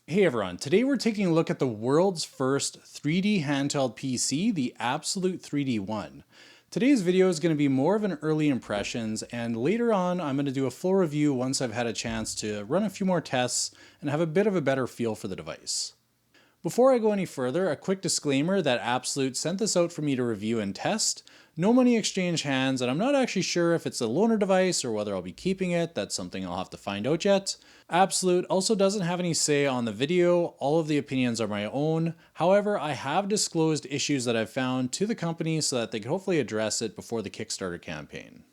Hey everyone, today we're taking a look at the world's first 3D handheld PC, the Absolute 3D One. Today's video is going to be more of an early impressions, and later on I'm going to do a full review once I've had a chance to run a few more tests and have a bit of a better feel for the device. Before I go any further, a quick disclaimer that Absolute sent this out for me to review and test. No money exchanged hands, and I'm not actually sure if it's a loaner device or whether I'll be keeping it. That's something I'll have to find out yet. Absolute also doesn't have any say on the video. All of the opinions are my own. However, I have disclosed issues that I've found to the company so that they can hopefully address it before the Kickstarter campaign.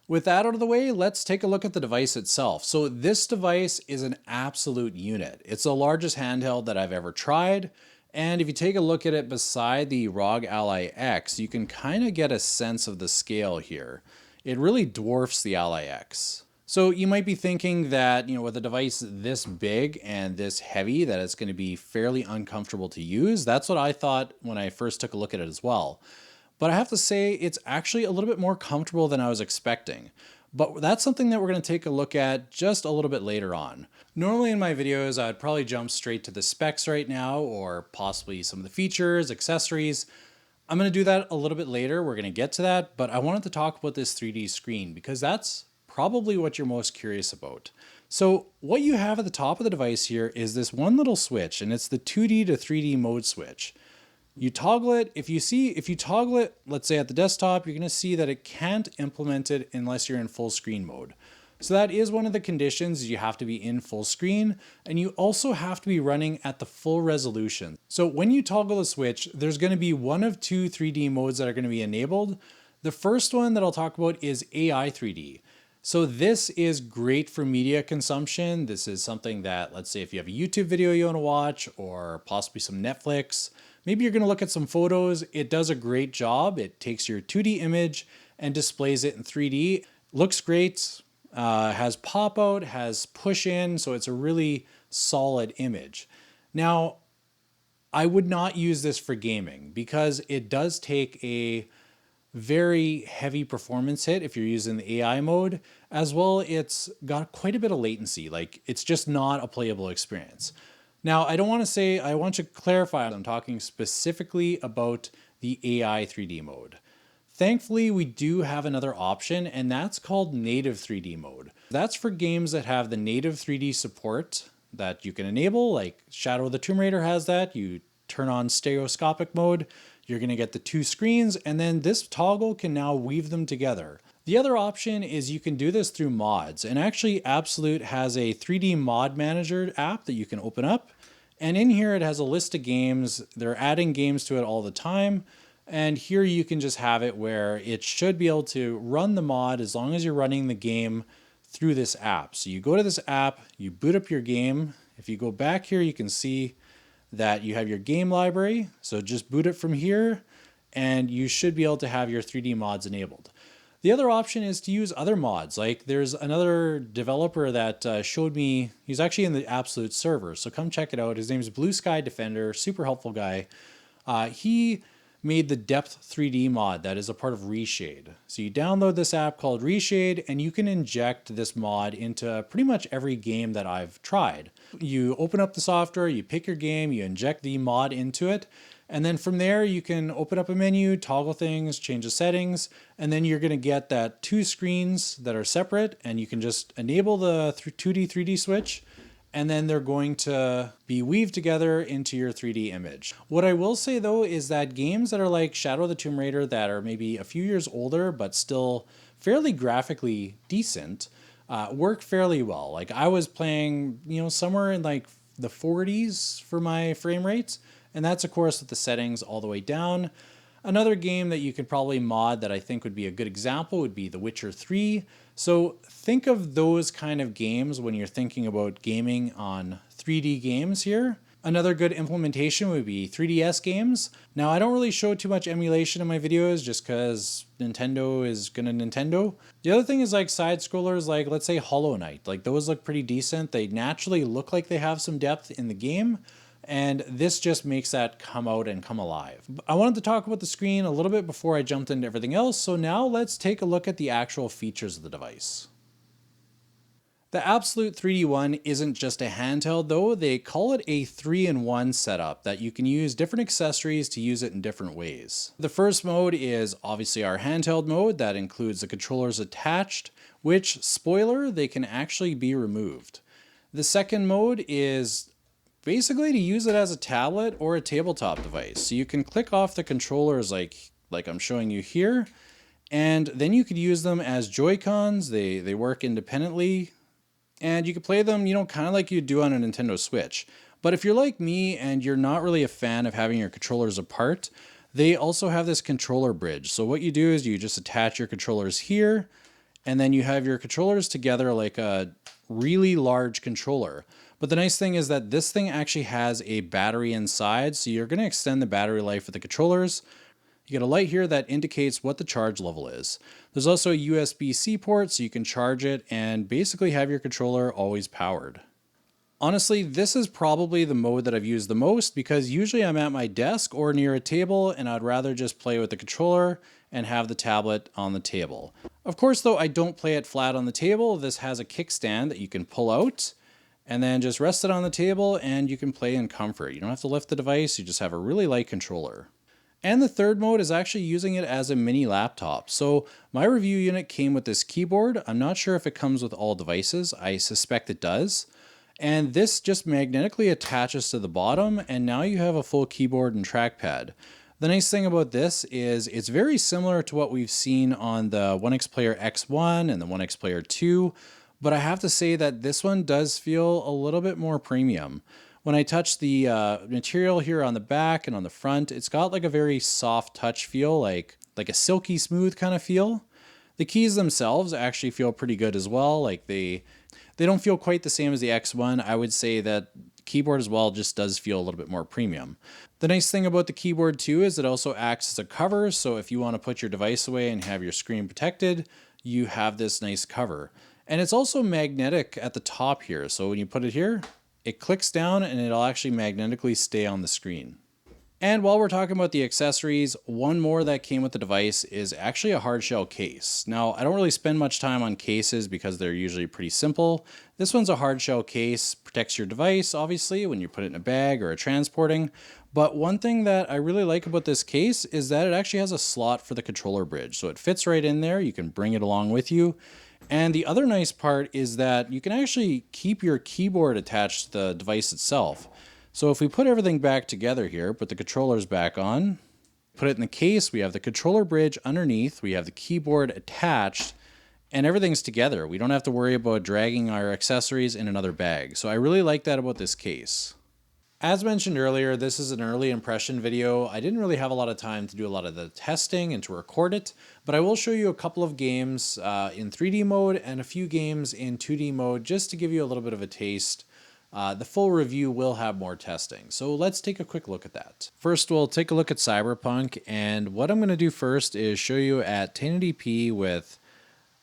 With that out of the way, let's take a look at the device itself. So this device is an absolute unit. It's the largest handheld that I've ever tried. And if you take a look at it beside the ROG Ally X, you can kind of get a sense of the scale here. It really dwarfs the Ally X. So you might be thinking that, with a device this big and this heavy, that it's going to be fairly uncomfortable to use. That's what I thought when I first took a look at it as well. But I have to say it's actually a little bit more comfortable than I was expecting. But that's something that we're going to take a look at just a little bit later on. Normally in my videos, I'd probably jump straight to the specs right now, or possibly some of the features, accessories. I'm going to do that a little bit later. We're going to get to that, but I wanted to talk about this 3D screen because that's probably what you're most curious about. So what you have at the top of the device here is this one little switch, and it's the 2D to 3D mode switch. You toggle it. If you toggle it, let's say at the desktop, you're going to see that it can't implement it unless you're in full screen mode. So that is one of the conditions. You have to be in full screen, and you also have to be running at the full resolution. So when you toggle the switch, there's going to be one of two 3D modes that are going to be enabled. The first one that I'll talk about is AI 3D. So this is great for media consumption. This is something that, let's say if you have a YouTube video you want to watch, or possibly some Netflix, maybe you're going to look at some photos. It does a great job. It takes your 2D image and displays it in 3D. Looks great, has pop out, has push in, so it's a really solid image. Now, I would not use this for gaming because it does take a very heavy performance hit if you're using the AI mode. As well, it's got quite a bit of latency. Like, it's just not a playable experience. Now, I want to clarify, I'm talking specifically about the AI 3D mode. Thankfully, we do have another option, and that's called native 3D mode. That's for games that have the native 3D support that you can enable, like Shadow of the Tomb Raider has that. You turn on stereoscopic mode, you're going to get the two screens, and then this toggle can now weave them together. The other option is you can do this through mods, and actually Absolute has a 3D mod manager app that you can open up, and in here it has a list of games. They're adding games to it all the time, and here you can just have it where it should be able to run the mod as long as you're running the game through this app. So you go to this app, you boot up your game. If you go back here, you can see that you have your game library. So just boot it from here, and you should be able to have your 3D mods enabled. The other option is to use other mods. Like there's another developer that showed me, he's actually in the Absolute server, so come check it out. His name is Blue Sky Defender, super helpful guy. He made the Depth 3D mod that is a part of Reshade. So you download this app called Reshade, and you can inject this mod into pretty much every game that I've tried. You open up the software, you pick your game, you inject the mod into it, and then from there you can open up a menu, toggle things, change the settings, and then you're going to get that two screens that are separate, and you can just enable the 2D 3D switch, and then they're going to be weaved together into your 3D image. What I will say though is that games that are like Shadow of the Tomb Raider that are maybe a few years older but still fairly graphically decent work fairly well. Like I was playing, somewhere in like the 40s for my frame rates, and that's of course with the settings all the way down. Another game that you could probably mod that I think would be a good example would be The Witcher 3. So think of those kind of games when you're thinking about gaming on 3D games here. Another good implementation would be 3DS games. Now, I don't really show too much emulation in my videos just because Nintendo is gonna Nintendo. The other thing is like side scrollers, like let's say Hollow Knight. Like those look pretty decent. They naturally look like they have some depth in the game, and this just makes that come out and come alive. I wanted to talk about the screen a little bit before I jumped into everything else, so now let's take a look at the actual features of the device. The ABXYLUTE 3D1 isn't just a handheld though, they call it a 3-in-1 setup that you can use different accessories to use it in different ways. The first mode is obviously our handheld mode that includes the controllers attached, which, spoiler, they can actually be removed. The second mode is basically to use it as a tablet or a tabletop device. So you can click off the controllers like I'm showing you here, and then you could use them as Joy-Cons. They work independently. And you can play them, kind of like you do on a Nintendo Switch. But if you're like me and you're not really a fan of having your controllers apart, they also have this controller bridge. So what you do is you just attach your controllers here, and then you have your controllers together like a really large controller. But the nice thing is that this thing actually has a battery inside, so you're going to extend the battery life of the controllers. You get a light here that indicates what the charge level is. There's also a USB-C port so you can charge it and basically have your controller always powered. Honestly, this is probably the mode that I've used the most because usually I'm at my desk or near a table and I'd rather just play with the controller and have the tablet on the table. Of course though, I don't play it flat on the table. This has a kickstand that you can pull out and then just rest it on the table and you can play in comfort. You don't have to lift the device, you just have a really light controller. And the third mode is actually using it as a mini laptop. So my review unit came with this keyboard. I'm not sure if it comes with all devices. I suspect it does. And this just magnetically attaches to the bottom, and now you have a full keyboard and trackpad. The nice thing about this is it's very similar to what we've seen on the 1X X1 and the 1X 2, but I have to say that this one does feel a little bit more premium. When I touch the material here on the back and on the front, it's got like a very soft touch feel, like a silky smooth kind of feel. The keys themselves actually feel pretty good as well. Like they don't feel quite the same as the X1. I would say that keyboard as well just does feel a little bit more premium. The nice thing about the keyboard too is it also acts as a cover. So if you want to put your device away and have your screen protected, you have this nice cover. And it's also magnetic at the top here. So when you put it here, it clicks down and it'll actually magnetically stay on the screen. And while we're talking about the accessories, one more that came with the device is actually a hard shell case. Now, I don't really spend much time on cases because they're usually pretty simple. This one's a hard shell case, protects your device, obviously, when you put it in a bag or a transporting. But one thing that I really like about this case is that it actually has a slot for the controller bridge. So it fits right in there. You can bring it along with you. And the other nice part is that you can actually keep your keyboard attached to the device itself. So if we put everything back together here, put the controllers back on, put it in the case, we have the controller bridge underneath, we have the keyboard attached, and everything's together. We don't have to worry about dragging our accessories in another bag. So I really like that about this case. As mentioned earlier, this is an early impression video. I didn't really have a lot of time to do a lot of the testing and to record it, but I will show you a couple of games in 3D mode and a few games in 2D mode just to give you a little bit of a taste. The full review will have more testing, so let's take a quick look at that. First, we'll take a look at Cyberpunk, and what I'm going to do first is show you at 1080p with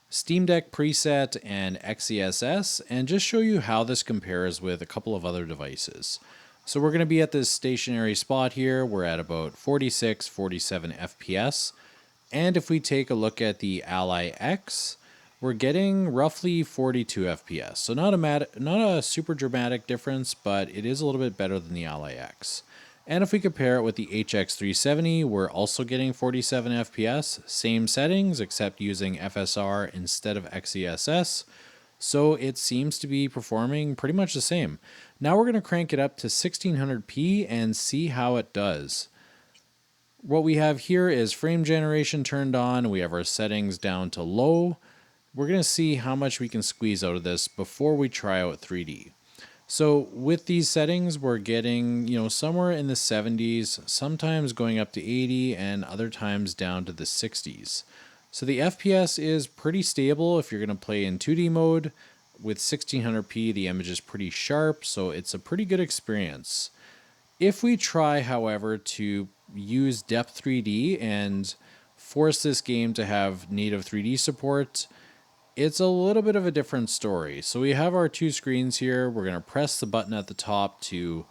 Steam Deck preset and XeSS, and just show you how this compares with a couple of other devices. So we're going to be at this stationary spot here. We're at about 46, 47 FPS. And if we take a look at the Ally X, we're getting roughly 42 FPS. So not a super dramatic difference, but it is a little bit better than the Ally X. And if we compare it with the HX370, we're also getting 47 FPS, same settings, except using FSR instead of XeSS. So it seems to be performing pretty much the same. Now we're going to crank it up to 1600p and see how it does. What we have here is frame generation turned on. We have our settings down to low. We're going to see how much we can squeeze out of this before we try out 3D. So with these settings, we're getting, somewhere in the 70s, sometimes going up to 80 and other times down to the 60s. So the FPS is pretty stable if you're going to play in 2D mode. With 1600p, the image is pretty sharp, so it's a pretty good experience. If we try, however, to use depth 3D and force this game to have native 3D support, it's a little bit of a different story. So we have our two screens here. We're going to press the button at the top to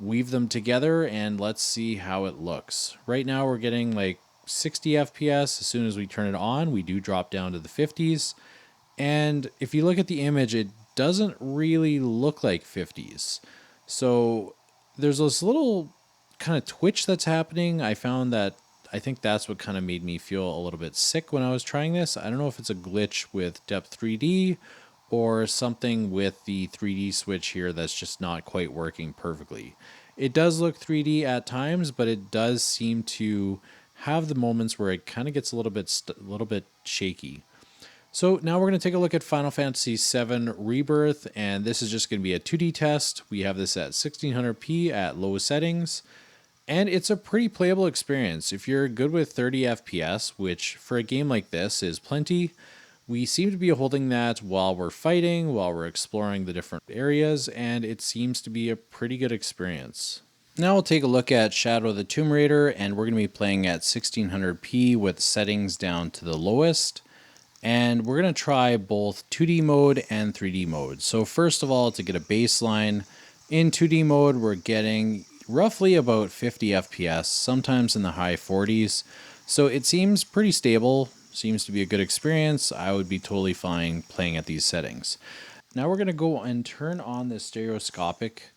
weave them together, and let's see how it looks. Right now we're getting like 60 FPS. As soon as we turn it on, we do drop down to the 50s. And if you look at the image, it doesn't really look like 50s. So there's this little kind of twitch that's happening. I found that I think that's what kind of made me feel a little bit sick when I was trying this. I don't know if it's a glitch with Depth 3D or something with the 3D switch here that's just not quite working perfectly. It does look 3D at times, but it does seem to have the moments where it kind of gets a little bit shaky. So now we're going to take a look at Final Fantasy VII Rebirth, and this is just going to be a 2D test. We have this at 1600p at low settings, and it's a pretty playable experience. If you're good with 30 FPS, which for a game like this is plenty, we seem to be holding that while we're fighting, while we're exploring the different areas, and it seems to be a pretty good experience. Now we'll take a look at Shadow of the Tomb Raider, and we're going to be playing at 1600p with settings down to the lowest. And we're going to try both 2D mode and 3D mode. So first of all, to get a baseline, in 2D mode, we're getting roughly about 50 FPS, sometimes in the high 40s. So it seems pretty stable, seems to be a good experience. I would be totally fine playing at these settings. Now we're going to go and turn on the stereoscopic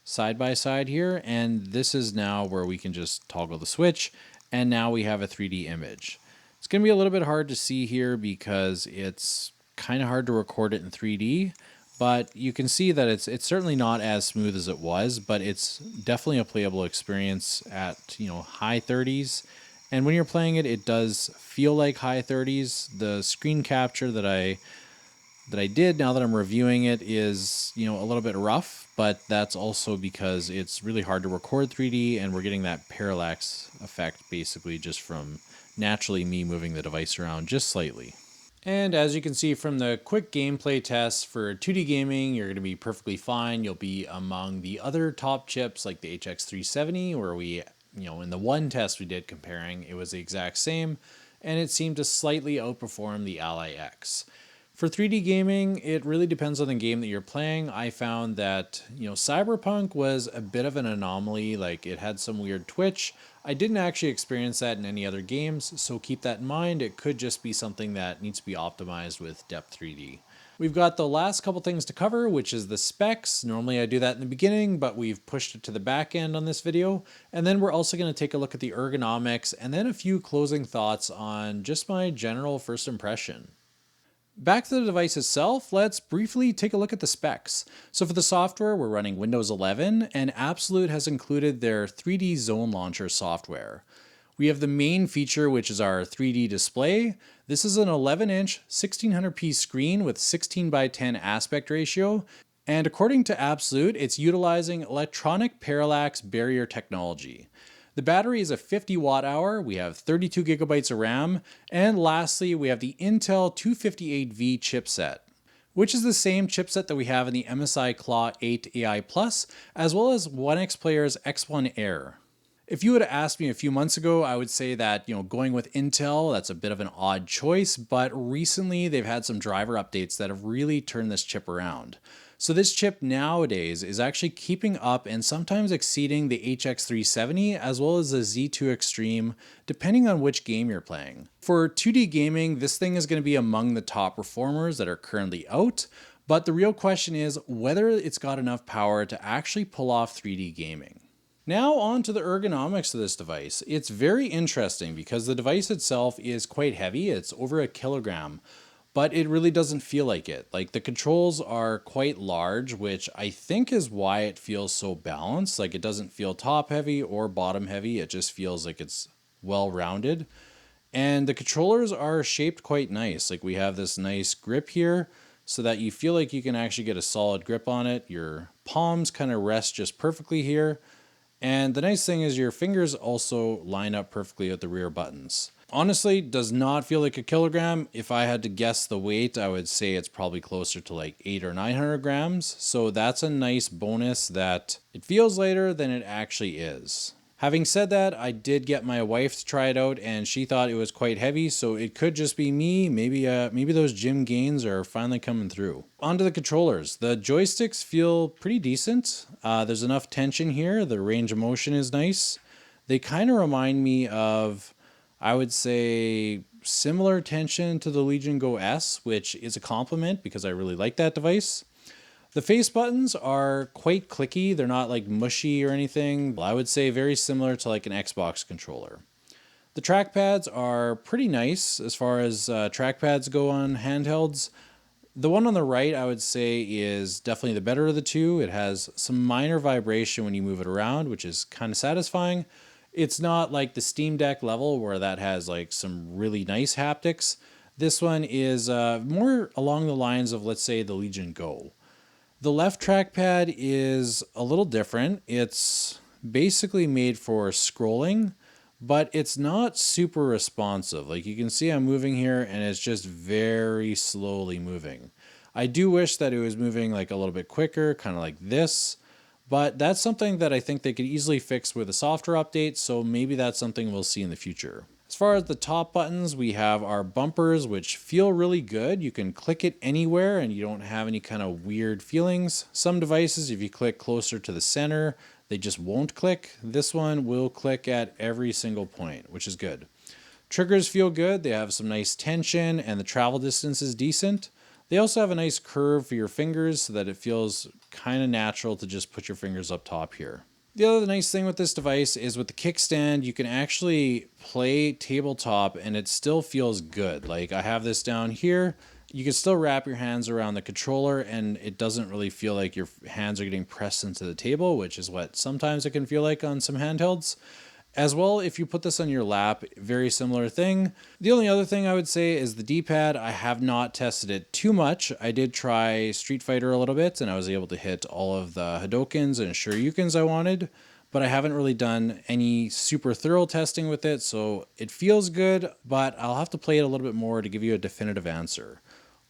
side by side here. And this is now where we can just toggle the switch. And now we have a 3D image. It's going to be a little bit hard to see here because it's kind of hard to record it in 3D, but you can see that it's certainly not as smooth as it was, but it's definitely a playable experience at, high 30s. And when you're playing it, it does feel like high 30s. The screen capture that I did now that I'm reviewing it is, a little bit rough, but that's also because it's really hard to record 3D and we're getting that parallax effect basically just from naturally me moving the device around just slightly. And as you can see from the quick gameplay tests for 2D gaming, you're going to be perfectly fine. You'll be among the other top chips like the HX370, where we, in the one test we did comparing, it was the exact same, and it seemed to slightly outperform the Ally X. For 3D gaming, it really depends on the game that you're playing. I found that, Cyberpunk was a bit of an anomaly, like it had some weird twitch. I didn't actually experience that in any other games, so keep that in mind. It could just be something that needs to be optimized with Depth 3D. We've got the last couple things to cover, which is the specs. Normally I do that in the beginning, but we've pushed it to the back end on this video. And then we're also going to take a look at the ergonomics and then a few closing thoughts on just my general first impression. Back to the device itself, let's briefly take a look at the specs. So for the software, we're running Windows 11, and Absolute has included their 3D Zone Launcher software. We have the main feature, which is our 3D display. This is an 11-inch 1600p screen with 16:10 aspect ratio, and according to Absolute, it's utilizing electronic parallax barrier technology. The battery is a 50 watt hour, we have 32 gigabytes of RAM, and lastly, we have the Intel 258V chipset, which is the same chipset that we have in the MSI Claw 8 AI Plus, as well as 1xPlayer's X1 Air. If you would have asked me a few months ago, I would say that, going with Intel, that's a bit of an odd choice, but recently they've had some driver updates that have really turned this chip around. So this chip nowadays is actually keeping up and sometimes exceeding the HX370 as well as the Z2 Extreme, depending on which game you're playing. For 2D gaming, this thing is going to be among the top performers that are currently out, but the real question is whether it's got enough power to actually pull off 3D gaming. Now on to the ergonomics of this device. It's very interesting because the device itself is quite heavy. It's over 1 kilogram. But it really doesn't feel like it. Like the controls are quite large, which I think is why it feels so balanced. Like it doesn't feel top heavy or bottom heavy. It just feels like it's well rounded. And the controllers are shaped quite nice. Like we have this nice grip here so that you feel like you can actually get a solid grip on it. Your palms kind of rest just perfectly here. And the nice thing is your fingers also line up perfectly at the rear buttons. Honestly, does not feel like 1 kilogram. If I had to guess the weight, I would say it's probably closer to like 800 or 900 grams. So that's a nice bonus that it feels lighter than it actually is. Having said that, I did get my wife to try it out and she thought it was quite heavy, so it could just be me. Maybe those gym gains are finally coming through. Onto the controllers. The joysticks feel pretty decent. There's enough tension here. The range of motion is nice. They kind of remind me of, I would say, similar tension to the Legion Go S, which is a compliment because I really like that device. The face buttons are quite clicky. They're not like mushy or anything. I would say very similar to like an Xbox controller. The trackpads are pretty nice as far as trackpads go on handhelds. The one on the right, I would say, is definitely the better of the two. It has some minor vibration when you move it around, which is kind of satisfying. It's not like the Steam Deck level where that has like some really nice haptics. This one is more along the lines of, let's say, the Legion Go. The left trackpad is a little different. It's basically made for scrolling, but it's not super responsive. Like you can see I'm moving here and it's just very slowly moving. I do wish that it was moving like a little bit quicker, kind of like this, but that's something that I think they could easily fix with a software update, so maybe that's something we'll see in the future. As far as the top buttons, we have our bumpers, which feel really good. You can click it anywhere and you don't have any kind of weird feelings. Some devices, if you click closer to the center, they just won't click. This one will click at every single point, which is good. Triggers feel good. They have some nice tension and the travel distance is decent. They also have a nice curve for your fingers so that it feels kind of natural to just put your fingers up top here. The other nice thing with this device is with the kickstand, you can actually play tabletop and it still feels good. Like I have this down here, you can still wrap your hands around the controller and it doesn't really feel like your hands are getting pressed into the table, which is what sometimes it can feel like on some handhelds. As well, if you put this on your lap, very similar thing. The only other thing I would say is the D-pad. I have not tested it too much. I did try Street Fighter a little bit and I was able to hit all of the Hadokens and Shoryukens I wanted, but I haven't really done any super thorough testing with it, so it feels good, but I'll have to play it a little bit more to give you a definitive answer.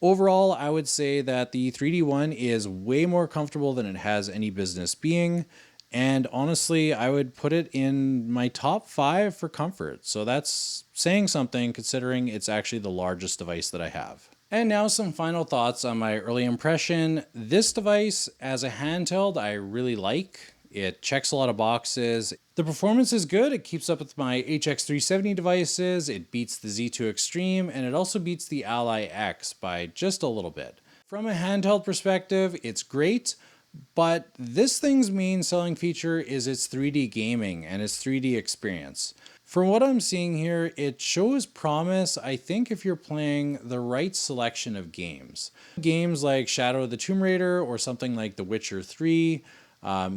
Overall, I would say that the 3D one is way more comfortable than it has any business being. And honestly, I would put it in my top 5 for comfort. So that's saying something considering it's actually the largest device that I have. And now some final thoughts on my early impression. This device as a handheld, I really like. It checks a lot of boxes. The performance is good. It keeps up with my HX370 devices. It beats the Z2 Extreme, and it also beats the Ally X by just a little bit. From a handheld perspective, it's great. But this thing's main selling feature is its 3D gaming and its 3D experience. From what I'm seeing here, it shows promise, I think, if you're playing the right selection of games. Games like Shadow of the Tomb Raider or something like The Witcher 3,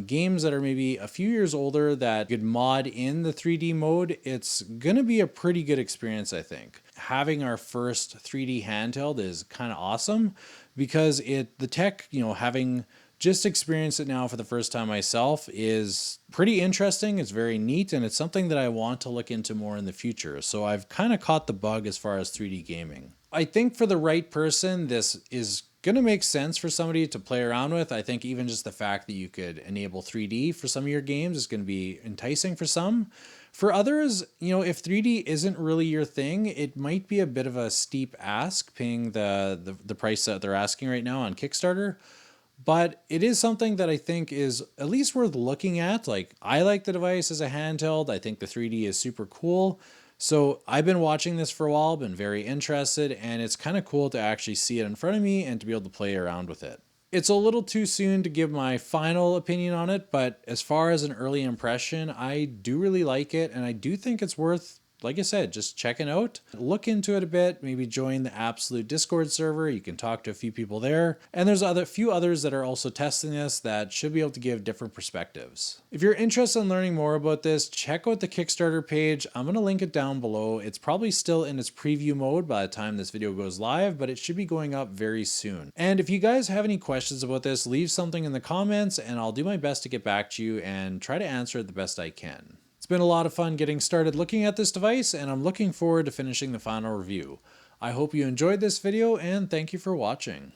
games that are maybe a few years older that could mod in the 3D mode, it's going to be a pretty good experience, I think. Having our first 3D handheld is kind of awesome because the tech, having just experienced it now for the first time myself is pretty interesting. It's very neat and it's something that I want to look into more in the future. So I've kind of caught the bug as far as 3D gaming. I think for the right person, this is going to make sense for somebody to play around with. I think even just the fact that you could enable 3D for some of your games is going to be enticing for some. For others, if 3D isn't really your thing, it might be a bit of a steep ask paying the price that they're asking right now on Kickstarter. But it is something that I think is at least worth looking at. Like, I like the device as a handheld. I think the 3D is super cool. So I've been watching this for a while, been very interested, and it's kind of cool to actually see it in front of me and to be able to play around with it. It's a little too soon to give my final opinion on it, but as far as an early impression, I do really like it, and I do think it's worth, like I said, just checking out. Look into it a bit, maybe join the ABXYLUTE Discord server. You can talk to a few people there. And there's a few others that are also testing this that should be able to give different perspectives. If you're interested in learning more about this, check out the Kickstarter page. I'm going to link it down below. It's probably still in its preview mode by the time this video goes live, but it should be going up very soon. And if you guys have any questions about this, leave something in the comments and I'll do my best to get back to you and try to answer it the best I can. It's been a lot of fun getting started looking at this device, and I'm looking forward to finishing the final review. I hope you enjoyed this video, and thank you for watching.